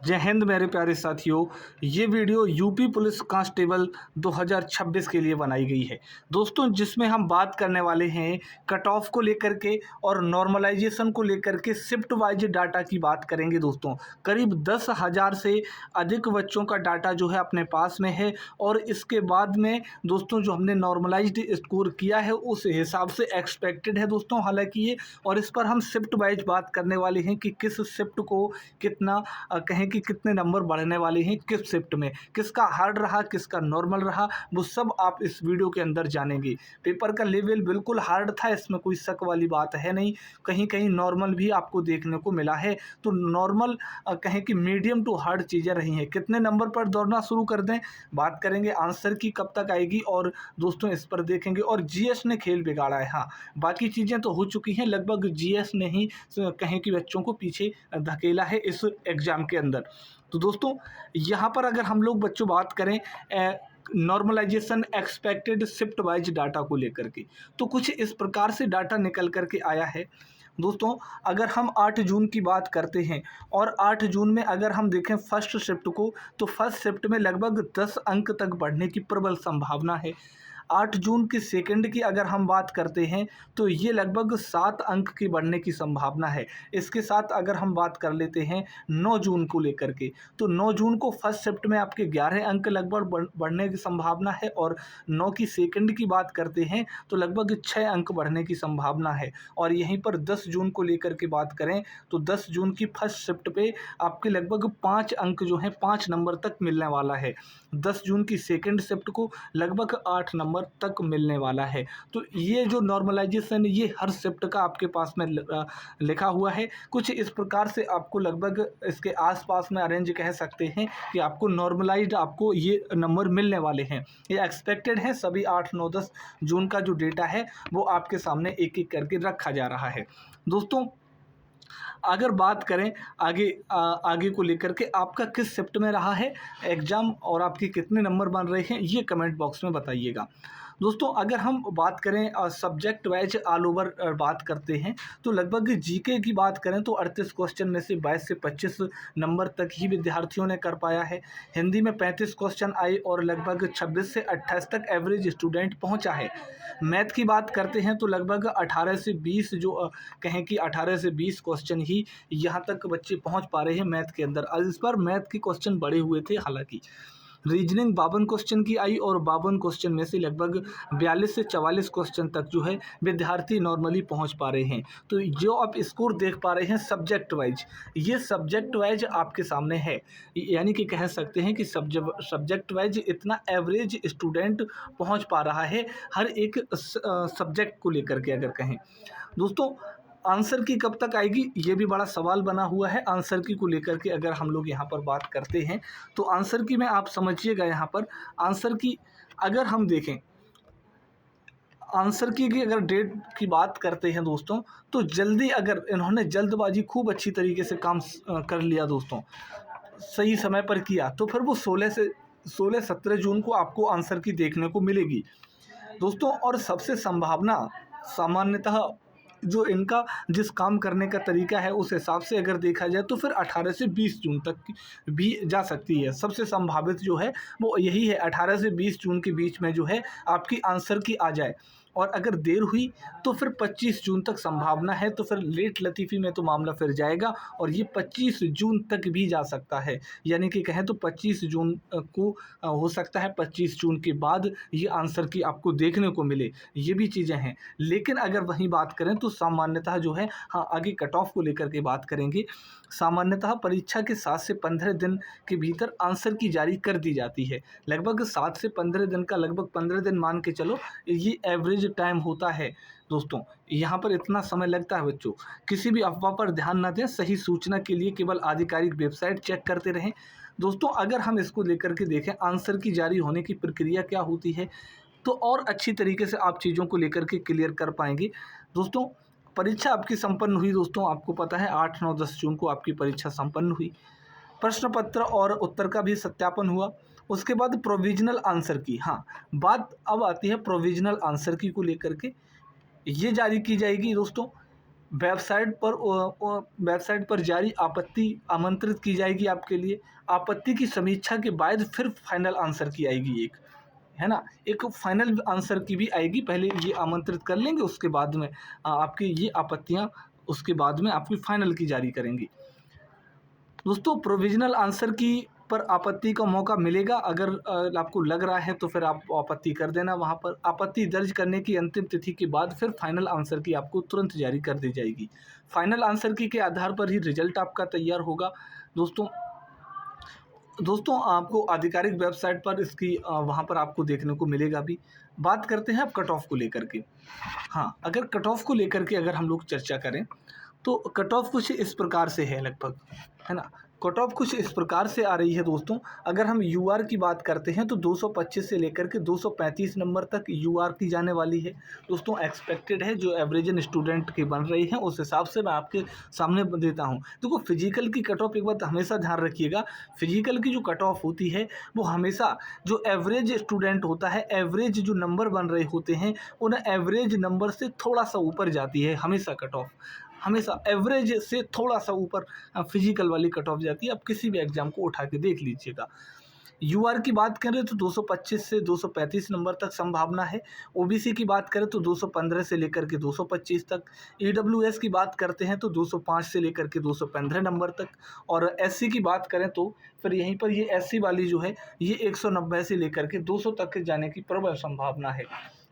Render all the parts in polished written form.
जय हिंद मेरे प्यारे साथियों। ये वीडियो यूपी पुलिस कांस्टेबल 2026 के लिए बनाई गई है दोस्तों, जिसमें हम बात करने वाले हैं कट ऑफ को लेकर के और नॉर्मलाइजेशन को लेकर के शिफ्ट वाइज डाटा की बात करेंगे दोस्तों। करीब 10,000 से अधिक बच्चों का डाटा जो है अपने पास में है और इसके बाद में दोस्तों जो हमने नॉर्मलाइज्ड स्कोर किया है उस हिसाब से एक्सपेक्टेड है दोस्तों। हालांकि ये और इस पर हम शिफ्ट वाइज बात करने वाले हैं कि किस शिफ्ट को कितना कहें कि कितने नंबर बढ़ने वाले हैं, किस शिफ्ट में किसका हार्ड रहा किसका नॉर्मल रहा, वो सब आप इस वीडियो के अंदर जानेंगे। पेपर का लेवल बिल्कुल हार्ड था, इसमें कोई शक वाली बात है नहीं। कहीं कहीं नॉर्मल भी आपको देखने को मिला है, तो नॉर्मल कहें कि मीडियम टू हार्ड चीज़ें रही हैं। कितने नंबर पर दौड़ना शुरू कर दें, बात करेंगे। आंसर की कब तक आएगी और दोस्तों इस पर देखेंगे। और जीएस ने खेल बिगाड़ा है। हाँ, बाकी चीज़ें तो हो चुकी हैं, लगभग जीएस ने ही कहें कि बच्चों को पीछे धकेला है इस एग्ज़ाम के अंदर। तो दोस्तों यहाँ पर अगर हम लोग बच्चों बात करें normalization expected shift wise data को लेकर के, तो कुछ इस प्रकार से डाटा निकल कर के आया है दोस्तों। अगर हम 8 जून की बात करते हैं और 8 जून में अगर हम देखें फर्स्ट शिफ्ट को, तो फर्स्ट शिफ्ट में लगभग 10 अंक तक बढ़ने की प्रबल संभावना है। 8 जून की सेकंड की अगर हम बात करते हैं तो ये लगभग 7 अंक की बढ़ने की संभावना है। इसके साथ अगर हम बात कर लेते हैं 9 जून को लेकर के, तो 9 जून को फर्स्ट शिफ्ट में आपके 11 अंक लगभग बढ़ने की संभावना है और 9 की सेकंड की बात करते हैं तो लगभग 6 अंक बढ़ने की संभावना है। और यहीं पर 10 जून को लेकर के बात करें तो 10 जून की फर्स्ट शिफ्ट पे आपके लगभग 5 अंक जो हैं 5 नंबर तक मिलने वाला है। 10 जून की सेकंड शिफ्ट को लगभग 8 नंबर तक मिलने वाला है। तो ये जो नॉर्मलाइजेशन ये हर शिफ्ट का आपके पास में लिखा हुआ है। कुछ इस प्रकार से आपको लगभग इसके आसपास में अरेंज कह सकते हैं कि आपको नॉर्मलाइज्ड आपको ये नंबर मिलने वाले हैं। ये एक्सपेक्टेड है। सभी 8, 9, 10 जून का जो डेटा है वो आपके सामने एक एक करके रखा जा रहा है दोस्तों। अगर बात करें आगे को लेकर के आपका किस शिफ्ट में रहा है एग्ज़ाम और आपके कितने नंबर बन रहे हैं, ये कमेंट बॉक्स में बताइएगा दोस्तों। अगर हम बात करें सब्जेक्ट वाइज ऑल ओवर बात करते हैं तो लगभग जीके की बात करें तो 38 क्वेश्चन में से 22 से 25 नंबर तक ही विद्यार्थियों ने कर पाया है। हिंदी में 35 क्वेश्चन आए और लगभग 26 से 28 तक एवरेज स्टूडेंट पहुंचा है। मैथ की बात करते हैं तो लगभग 18 से 20 जो कहें कि 18 से 20 क्वेश्चन ही यहाँ तक बच्चे पहुँच पा रहे हैं मैथ के अंदर। इस बार मैथ के क्वेश्चन बड़े हुए थे। हालांकि रीजनिंग 52 क्वेश्चन की आई और 52 क्वेश्चन में से लगभग 42 से 44 क्वेश्चन तक जो है विद्यार्थी नॉर्मली पहुंच पा रहे हैं। तो जो आप स्कोर देख पा रहे हैं सब्जेक्ट वाइज, ये सब्जेक्ट वाइज आपके सामने है। यानी कि कह सकते हैं कि सब्जेक्ट वाइज इतना एवरेज स्टूडेंट पहुंच पा रहा है हर एक सब्जेक्ट को लेकर के। अगर कहें दोस्तों आंसर की कब तक आएगी, ये भी बड़ा सवाल बना हुआ है। आंसर की को लेकर के अगर हम लोग यहाँ पर बात करते हैं तो आंसर की में आप समझिएगा, यहाँ पर आंसर की अगर हम देखें आंसर की अगर डेट की बात करते हैं दोस्तों, तो जल्दी अगर इन्होंने जल्दबाजी खूब अच्छी तरीके से काम कर लिया दोस्तों, सही समय पर किया, तो फिर वो 16-17 जून को आपको आंसर की देखने को मिलेगी दोस्तों। और सबसे संभावना सामान्यतः जो इनका जिस काम करने का तरीका है उस हिसाब से अगर देखा जाए तो फिर 18 से 20 जून तक भी जा सकती है। सबसे संभावित जो है वो यही है, 18 से 20 जून के बीच में जो है आपकी आंसर की आ जाए। और अगर देर हुई तो फिर 25 जून तक संभावना है। तो फिर लेट लतीफ़ी में तो मामला फिर जाएगा और ये 25 जून तक भी जा सकता है। यानी कि कहें तो 25 जून को हो सकता है 25 जून के बाद ये आंसर की आपको देखने को मिले। ये भी चीज़ें हैं। लेकिन अगर वहीं बात करें तो सामान्यतः जो है, हाँ आगे कट ऑफ को लेकर के बात करेंगे। सामान्यतः परीक्षा के 7 से 15 दिन के भीतर आंसर की जारी कर दी जाती है। लगभग 7 से 15 दिन का, लगभग 15 दिन मान के चलो, ये एवरेज टाइम होता है दोस्तों। यहाँ पर इतना समय लगता है बच्चों। किसी भी अफवाह पर ध्यान न दें, सही सूचना के लिए केवल आधिकारिक वेबसाइट चेक करते रहें दोस्तों। अगर हम इसको लेकर के देखें आंसर की जारी होने की प्रक्रिया क्या होती है, तो और अच्छी तरीके से आप चीज़ों को लेकर के क्लियर कर पाएंगे दोस्तों। परीक्षा आपकी संपन्न हुई दोस्तों, आपको पता है 8, 9, 10 जून को आपकी परीक्षा संपन्न हुई। प्रश्न पत्र और उत्तर का भी सत्यापन हुआ। उसके बाद प्रोविजनल आंसर की, हाँ बात अब आती है प्रोविजनल आंसर की को लेकर के, ये जारी की जाएगी दोस्तों। वेबसाइट पर जारी आपत्ति आमंत्रित की जाएगी आपके लिए। आपत्ति की समीक्षा के बाद फिर फाइनल आंसर की आएगी एक, है ना? एक फाइनल आंसर की भी आएगी, पहले ये आमंत्रित कर लेंगे, उसके बाद में आपकी ये आपत्तियाँ उसके बाद में आपकी फाइनल की जारी करेंगी। दोस्तों प्रोविज़नल आंसर की पर आपत्ति का मौका मिलेगा, अगर आपको लग रहा है तो फिर आप आपत्ति कर देना वहाँ पर। आपत्ति दर्ज करने की अंतिम तिथि के बाद फिर फाइनल आंसर की आपको तुरंत जारी कर दी जाएगी। फाइनल आंसर की के आधार पर ही रिजल्ट आपका तैयार होगा। दोस्तों आपको आधिकारिक वेबसाइट पर इसकी वहाँ पर आपको देखने को मिलेगा भी। बात करते हैं अब कट ऑफ को लेकर के। हाँ, अगर कट ऑफ को लेकर के अगर हम लोग चर्चा करें तो कट ऑफ कुछ इस प्रकार से है लगभग, है ना? कट ऑफ कुछ इस प्रकार से आ रही है दोस्तों। अगर हम यूआर की बात करते हैं तो 225 से लेकर के 235 नंबर तक यूआर की जाने वाली है। दोस्तों एक्सपेक्टेड है, जो एवरेज स्टूडेंट की बन रही है उस हिसाब से मैं आपके सामने देता हूँ। देखो फिजिकल की कट ऑफ एक बात हमेशा ध्यान रखिएगा, फिजिकल की जो कट ऑफ होती है वो हमेशा जो एवरेज स्टूडेंट होता है, एवरेज जो नंबर बन रहे होते हैं उन एवरेज नंबर से थोड़ा सा ऊपर जाती है हमेशा कट ऑफ, हमेशा एवरेज से थोड़ा सा ऊपर फिजिकल वाली कट ऑफ जाती है। आप किसी भी एग्जाम को उठा के देख लीजिएगा। यूआर की बात करें तो 225 से 235 नंबर तक संभावना है। ओबीसी की बात करें तो 215 से लेकर के 225 तक। ईडब्ल्यूएस की बात करते हैं तो 205 से लेकर के 215 नंबर तक। और एससी की बात करें तो फिर यहीं पर ये एससी वाली जो है ये 190 से लेकर के 200 तक के जाने की प्रबल संभावना है।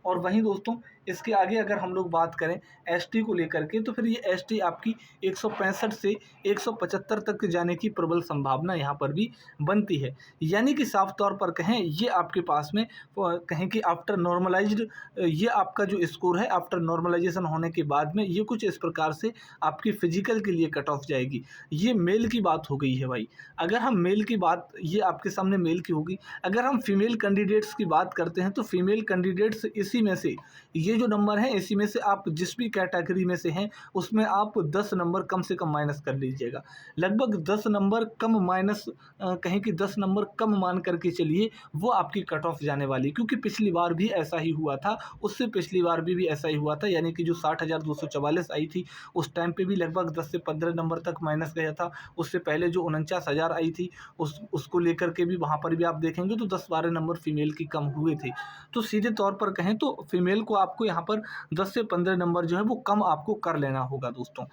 और वहीं दोस्तों इसके आगे अगर हम लोग बात करें एसटी को लेकर के तो फिर ये एसटी आपकी 165 से 175 तक जाने की प्रबल संभावना यहाँ पर भी बनती है। यानी कि साफ तौर पर कहें ये आपके पास में कहें कि आफ्टर नॉर्मलाइज्ड ये आपका जो स्कोर है आफ्टर नॉर्मलाइजेशन होने के बाद में ये कुछ इस प्रकार से आपकी फिजिकल के लिए कट ऑफ जाएगी। ये मेल की बात हो गई है भाई। अगर हम मेल की बात, ये आपके सामने मेल की होगी। अगर हम फीमेल कैंडिडेट्स की बात करते हैं तो फीमेल कैंडिडेट्स इसी में से ये जो नंबर है इसी में से आप जिस भी कैटेगरी में से हैं उसमें आप 10 नंबर कम से कम माइनस कर लीजिएगा। लगभग 10 नंबर कम माइनस कहें कि 10 नंबर कम मान करके चलिए, वो आपकी कट ऑफ जाने वाली। क्योंकि पिछली बार भी ऐसा ही हुआ था, उससे पिछली बार भी ऐसा ही हुआ था। यानी कि जो 60,244 आई थी उस टाइम पे भी लगभग 10 से 15 नंबर तक माइनस गया था। उससे पहले जो 49,000 आई थी उसको लेकर के भी वहाँ पर भी आप देखेंगे तो 10-12 नंबर फीमेल की कम हुए थे। तो सीधे तौर पर कहें तो फीमेल को आपको यहाँ पर 10 से 15 नंबर जो है वो कम आपको कर लेना होगा। दोस्तों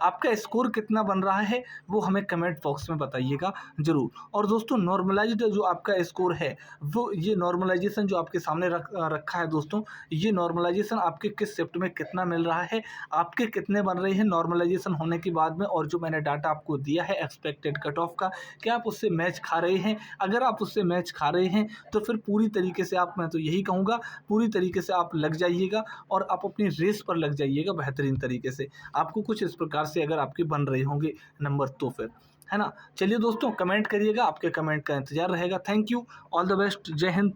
आपका स्कोर कितना बन रहा है वो हमें कमेंट बॉक्स में बताइएगा ज़रूर। और दोस्तों नॉर्मलाइज्ड जो आपका स्कोर है वो ये नॉर्मलाइजेशन जो आपके सामने रखा है दोस्तों, ये नॉर्मलाइजेशन आपके किस शिफ्ट में कितना मिल रहा है, आपके कितने बन रहे हैं नॉर्मलाइजेशन होने के बाद में, और जो मैंने डाटा आपको दिया है एक्सपेक्टेड कट ऑफ का, क्या आप उससे मैच खा रहे हैं? अगर आप उससे मैच खा रहे हैं तो फिर पूरी तरीके से आप, मैं तो यही कहूँगा पूरी तरीके से आप लग जाइएगा और आप अपनी रेस पर लग जाइएगा बेहतरीन तरीके से। आपको कुछ इस प्रकार से अगर आपके बन रहे होंगे नंबर तो फिर, है ना? चलिए दोस्तों कमेंट करिएगा, आपके कमेंट का इंतज़ार रहेगा। Thank you, all the best, जय हिंद।